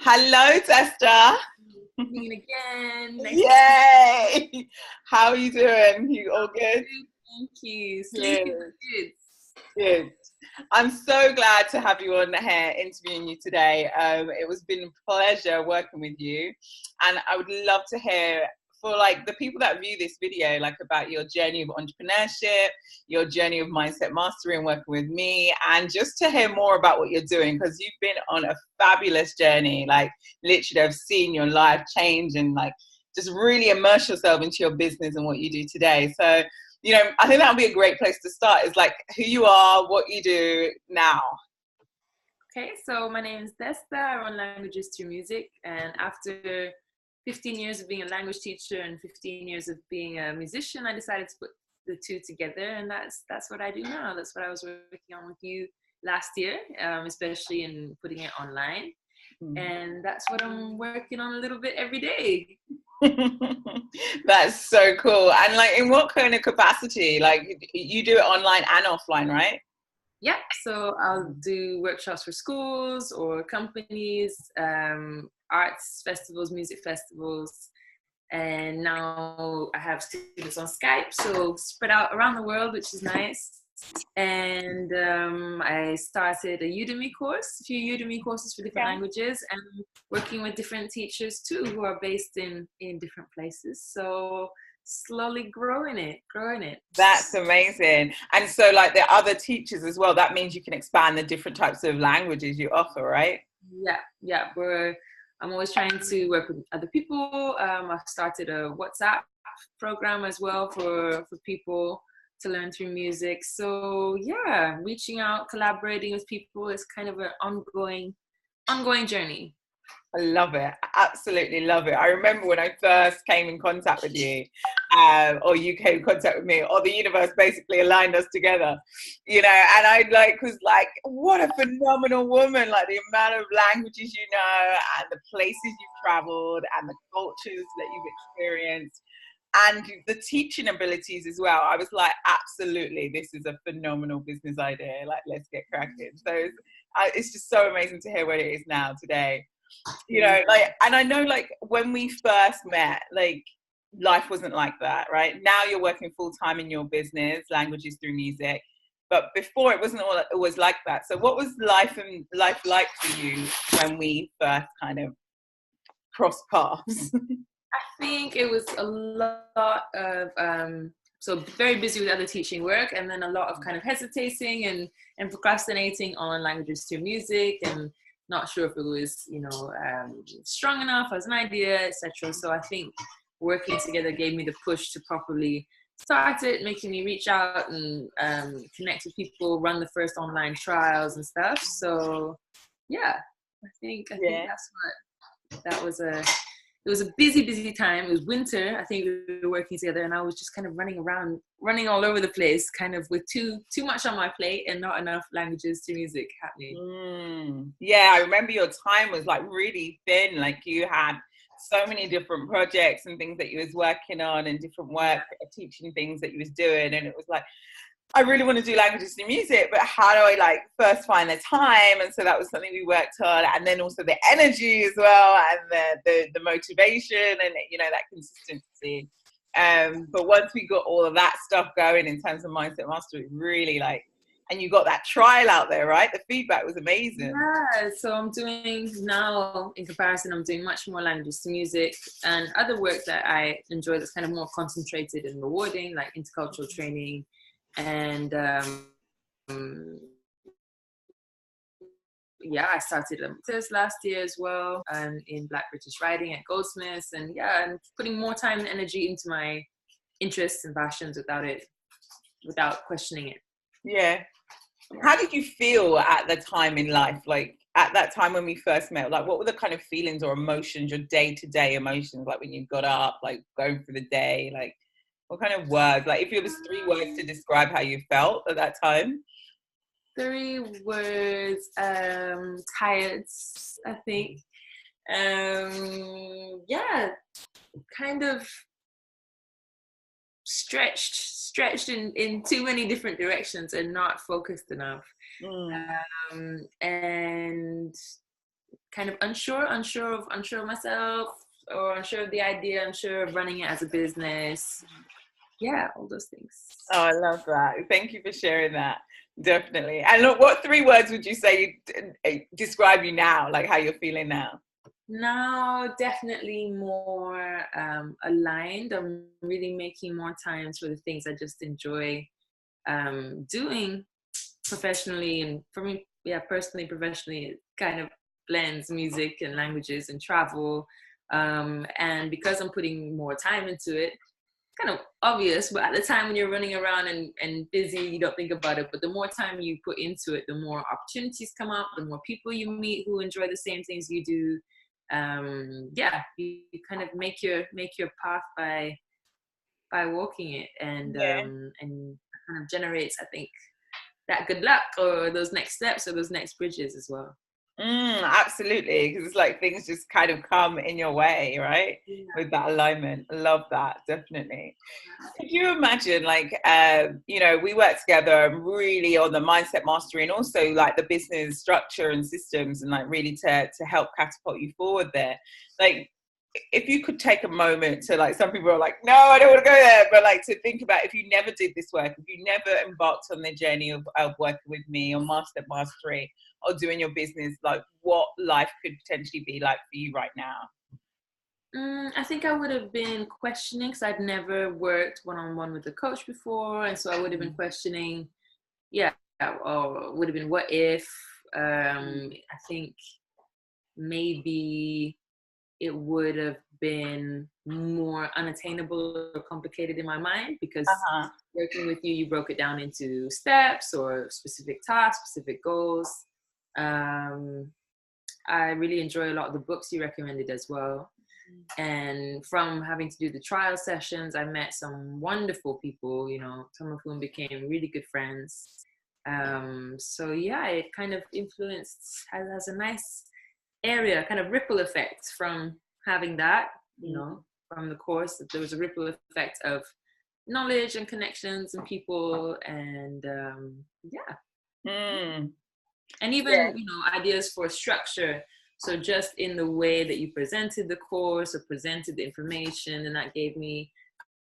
Hello, Desta. Meeting again. Yay! How are you doing? You all good? Thank you. Good. Sleeping good. Good. I'm so glad to have you on here interviewing you today. It was been a pleasure working with you, and I would love to hear for like the people that view this video, like about your journey of entrepreneurship, your journey of mindset mastery and working with me, and just to hear more about what you're doing, because you've been on a fabulous journey. Like literally, I've seen your life change and like just really immerse yourself into your business and what you do today. So, I think that would be a great place to start, is like who you are, what you do now. Okay, so my name is Desta. I run Languages Through Music, and after 15 years of being a language teacher and 15 years of being a musician, I decided to put the two together, and that's what I do now. That's what I was working on with you last year, especially in putting it online. And that's what I'm working on a little bit every day. That's so cool. And like, in what kind of capacity? Like, you do it online and offline, right? Yeah, so I'll do workshops for schools or companies, arts festivals, music festivals, and now I have students on Skype, so spread out around the world, which is nice. And I started a Udemy course, a few Udemy courses for different languages, and working with different teachers too, who are based in different places. So slowly growing it. That's amazing. And so like the other teachers as well, that means you can expand the different types of languages you offer, right? Yeah. I'm always trying to work with other people. I've started a WhatsApp program as well for people to learn through music. So yeah, reaching out, collaborating with people is kind of an ongoing journey. I love it. Absolutely love it. I remember when I first came in contact with you, or you came in contact with me, or the universe basically aligned us together, and I was like, what a phenomenal woman, like the amount of languages you know, and the places you've traveled, and the cultures that you've experienced, and the teaching abilities as well. I was like, absolutely, this is a phenomenal business idea. Like, let's get cracking. So it's just so amazing to hear what it is now today. And I know like when we first met, like life wasn't like that, right? Now you're working full time in your business, Languages Through Music, but before it wasn't always like that. So what was life like for you when we first kind of crossed paths? I think it was a lot of so very busy with other teaching work, and then a lot of kind of hesitating and procrastinating on Languages Through Music, and not sure if it was strong enough as an idea, etc. So I think working together gave me the push to properly start it, making me reach out and connect with people, run the first online trials and stuff. So yeah, I think that's what that was. It was a busy time. It was winter. I think we were working together, and I was just kind of running all over the place, kind of with too much on my plate and not enough Languages Through Music happening. Yeah, I remember your time was like really thin. Like you had so many different projects and things that you was working on, and different work, teaching things that you was doing, and it was like, I really want to do Languages Through Music, but how do I like first find the time? And so that was something we worked on, and then also the energy as well, and the motivation, and that consistency. But once we got all of that stuff going in terms of mindset mastery, really and you got that trial out there, right? The feedback was amazing. Yeah, so I'm doing now, in comparison, I'm doing much more Languages Through Music and other work that I enjoy that's kind of more concentrated and rewarding, like intercultural training. And I started a test last year as well, in Black British writing at Goldsmiths, and and putting more time and energy into my interests and passions without questioning it. Yeah. How did you feel at the time in life? Like at that time when we first met, like what were the kind of feelings or emotions, your day-to-day emotions, like when you got up, like going through the day, like what kind of words? Like if it was 3 words to describe how you felt at that time? 3 words, tired, I think. Kind of stretched in too many different directions and not focused enough. And kind of unsure of myself, or unsure of the idea, unsure of running it as a business. Yeah, all those things. Oh, I love that. Thank you for sharing that. Definitely. And look, what 3 words would you say describe you now, like how you're feeling now? Now, definitely more aligned. I'm really making more times for the things I just enjoy doing professionally. And for me, yeah, personally, professionally, it kind of blends music and languages and travel. And because I'm putting more time into it, kind of obvious, but at the time when you're running around and busy, you don't think about it. But the more time you put into it, the more opportunities come up, the more people you meet who enjoy the same things you do. Yeah, you kind of make your path by walking it, and kind of generates, I think, that good luck, or those next steps, or those next bridges as well. Absolutely, because it's like things just kind of come in your way, right? Yeah. With that alignment. I love that, definitely. Could you imagine, like, you know, we work together really on the mindset mastery, and also like the business structure and systems, and like really to help catapult you forward there. Like, if you could take a moment to, like, some people are like, no, I don't want to go there, but like to think about, if you never did this work, if you never embarked on the journey of working with me on Master Mastery or doing your business, like what life could potentially be like for you right now? I think I would have been questioning, because I'd never worked one-on-one with a coach before, and so I would have been questioning, yeah, or would have been what if. I think maybe it would have been more unattainable or complicated in my mind, because working with you broke it down into steps or specific tasks, specific goals. I really enjoy a lot of the books you recommended as well. And from having to do the trial sessions, I met some wonderful people, you know, some of whom became really good friends. So yeah, it kind of influenced, has a nice area, kind of ripple effect from having that, you know, from the course, that there was a ripple effect of knowledge and connections and people, and and even you know, ideas for structure. So just in the way that you presented the course or presented the information, and that gave me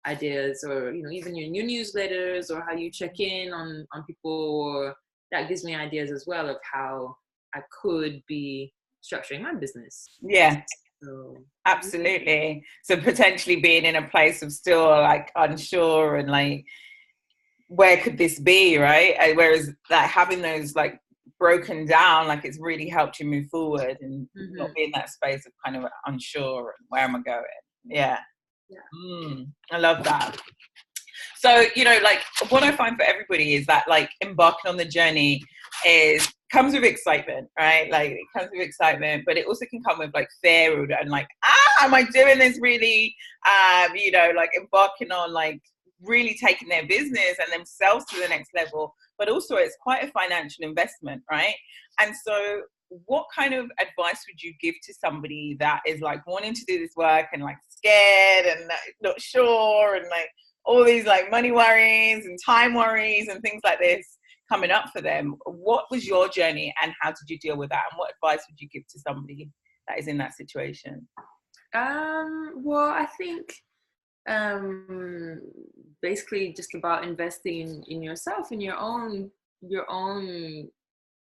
ideas, or you know, even your new newsletters, or how you check in on people, or that gives me ideas as well of how I could be structuring my business. Yeah. So, absolutely. So potentially being in a place of still like unsure and like, where could this be, right? Whereas like having those like broken down, like it's really helped you move forward and not be in that space of kind of unsure and where am I going? Yeah. I love that. So, you know, like what I find for everybody is that like embarking on the journey comes with excitement, right? Like it comes with excitement, but it also can come with like fear and like, am I doing this really? You know, like embarking on like really taking their business and themselves to the next level, but also it's quite a financial investment, right? And so what kind of advice would you give to somebody that is like wanting to do this work and like scared and not sure, and like all these like money worries and time worries and things like this coming up for them? What was your journey and how did you deal with that? And what advice would you give to somebody that is in that situation? Well, I think basically just about investing in yourself, in your own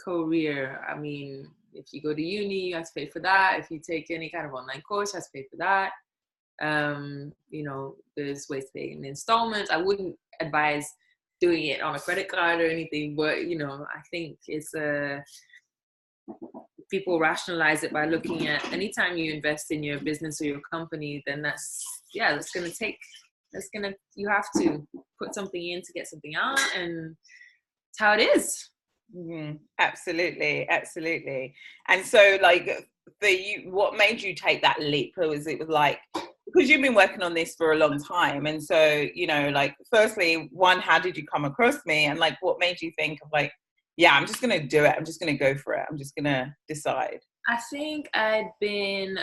career. I mean, if you go to uni, you have to pay for that. If you take any kind of online course, you have to pay for that. You know, there's ways to pay in installments. I wouldn't advise doing it on a credit card or anything, but you know, I think it's people rationalize it by looking at anytime you invest in your business or your company, then you have to put something in to get something out, and it's how it is. Absolutely. And so like what made you take that leap? Was it like, because you've been working on this for a long time, and so, you know, like firstly, one, how did you come across me, and like what made you think of like, yeah, I'm just gonna do it, I'm just gonna go for it, I'm just gonna decide? I think I'd been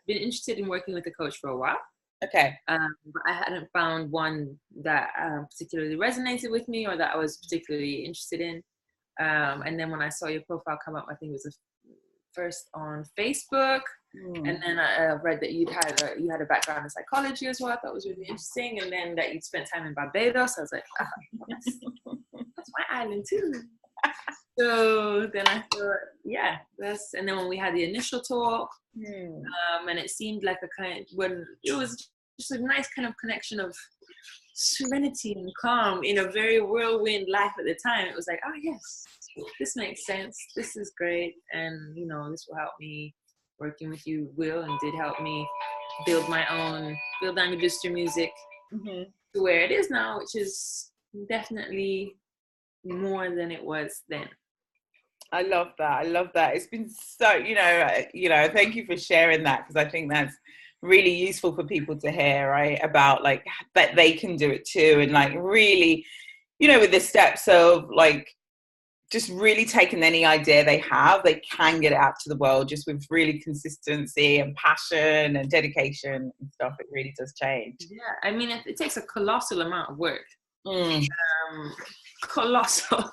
interested in working with a coach for a while. Okay. But I hadn't found one that particularly resonated with me, or that I was particularly interested in. And then when I saw your profile come up, I think it was first on Facebook. And then I read that you had a background in psychology as well. I thought was really interesting. And then that you'd spent time in Barbados. I was like, that's my island too. So then I thought, yeah, and then when we had the initial talk, and it seemed like when it was just a nice kind of connection of serenity and calm in a very whirlwind life at the time. It was like, oh yes, this makes sense. This is great. And, this will help me. Working with you will and did help me build languages through music to where it is now, which is definitely more than it was then. I love that. It's been so, thank you for sharing that, because I think that's really useful for people to hear, right? About like that they can do it too. And like really, with the steps of like just really taking any idea they have, they can get it out to the world just with really consistency and passion and dedication and stuff. It really does change. Yeah, I mean, it takes a colossal amount of work. Colossal.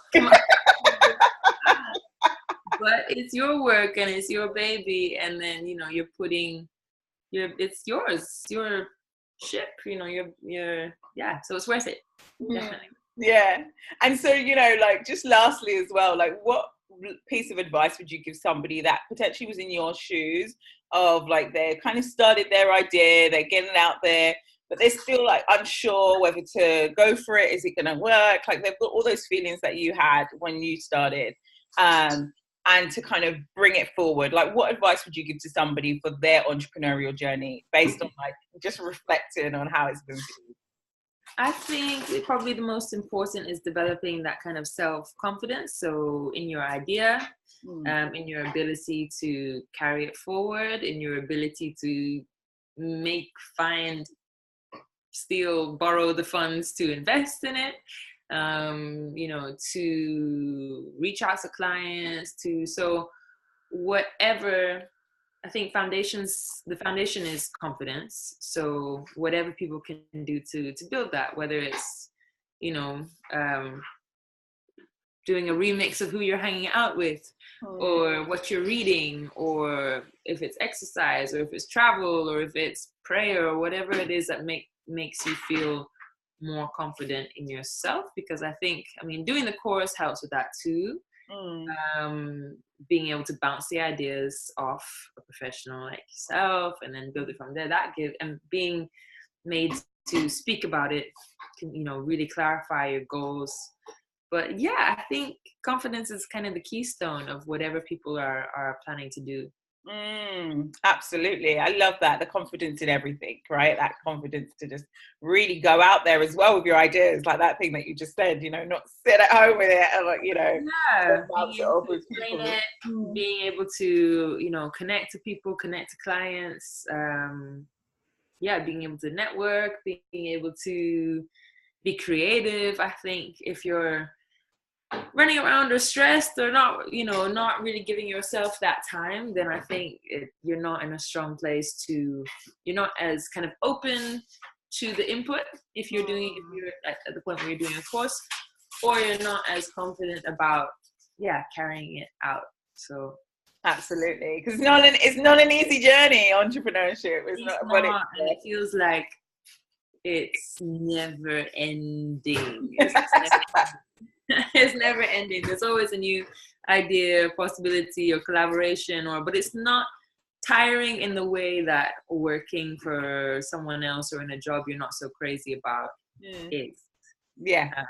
But it's your work and it's your baby, and then it's yours, it's your ship, so it's worth it. Definitely. Yeah. And so, like just lastly as well, like what piece of advice would you give somebody that potentially was in your shoes of like they kind of started their idea, they're getting out there, but they're still like unsure whether to go for it, is it going to work? Like they've got all those feelings that you had when you started, and to kind of bring it forward. Like what advice would you give to somebody for their entrepreneurial journey based on like just reflecting on how it's been for you? I think probably the most important is developing that kind of self-confidence. So in your idea, in your ability to carry it forward, in your ability to borrow the funds to invest in it, to reach out to clients, so whatever. I think the foundation is confidence. So whatever people can do to build that, whether it's, doing a remix of who you're hanging out with, or what you're reading, or if it's exercise, or if it's travel, or if it's prayer, or whatever it is that makes you feel more confident in yourself. Because I think, doing the course helps with that too. Being able to bounce the ideas off a professional like yourself and then build it from there, and being made to speak about it can, really clarify your goals. But yeah, I think confidence is kind of the keystone of whatever people are planning to do. Absolutely. I love that. The confidence in everything, right? That confidence to just really go out there as well with your ideas, like that thing that you just said, not sit at home with it and like, being able to, connect to people, connect to clients, being able to network, being able to be creative. I think if you're running around or stressed or not really giving yourself that time, then I think you're not in a strong place you're not as kind of open to the input if you're at the point where you're doing a course, or you're not as confident about carrying it out. So absolutely, because it's not an easy journey, entrepreneurship. It's not, and it feels like it's never ending. It's never ending. There's always a new idea, possibility, or collaboration, but it's not tiring in the way that working for someone else or in a job you're not so crazy about is. Yeah.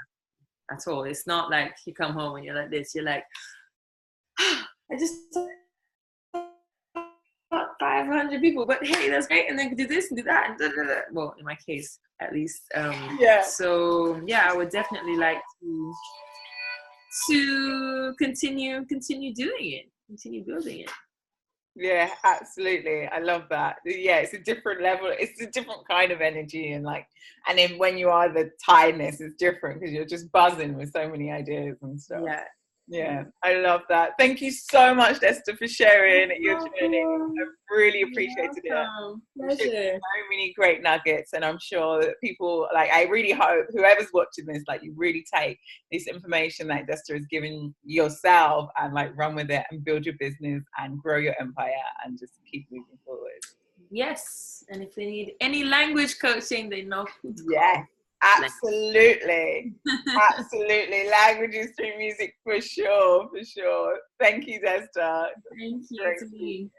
At all. It's not like you come home and you're like this. You're like, I just 500 people, but hey, that's great, and then do this and do that, and da, da, da. Well, in my case, at least. So I would definitely like to continue doing it, continue building it. Yeah, absolutely. I love that. Yeah, it's a different level. It's a different kind of energy, and then when you are the tiredness, it's different because you're just buzzing with so many ideas and stuff. Yeah, I love that. Thank you so much, Desta, for sharing your journey. I really appreciated it. Pleasure. So many great nuggets, and I'm sure that people, like, I really hope whoever's watching this, like, you really take this information that Desta has given yourself and like run with it and build your business and grow your empire and just keep moving forward. Yes, and if they need any language coaching, they know who to call. Yeah. Absolutely. Absolutely. Languages through music for sure, for sure. Thank you, Desta. Thank you.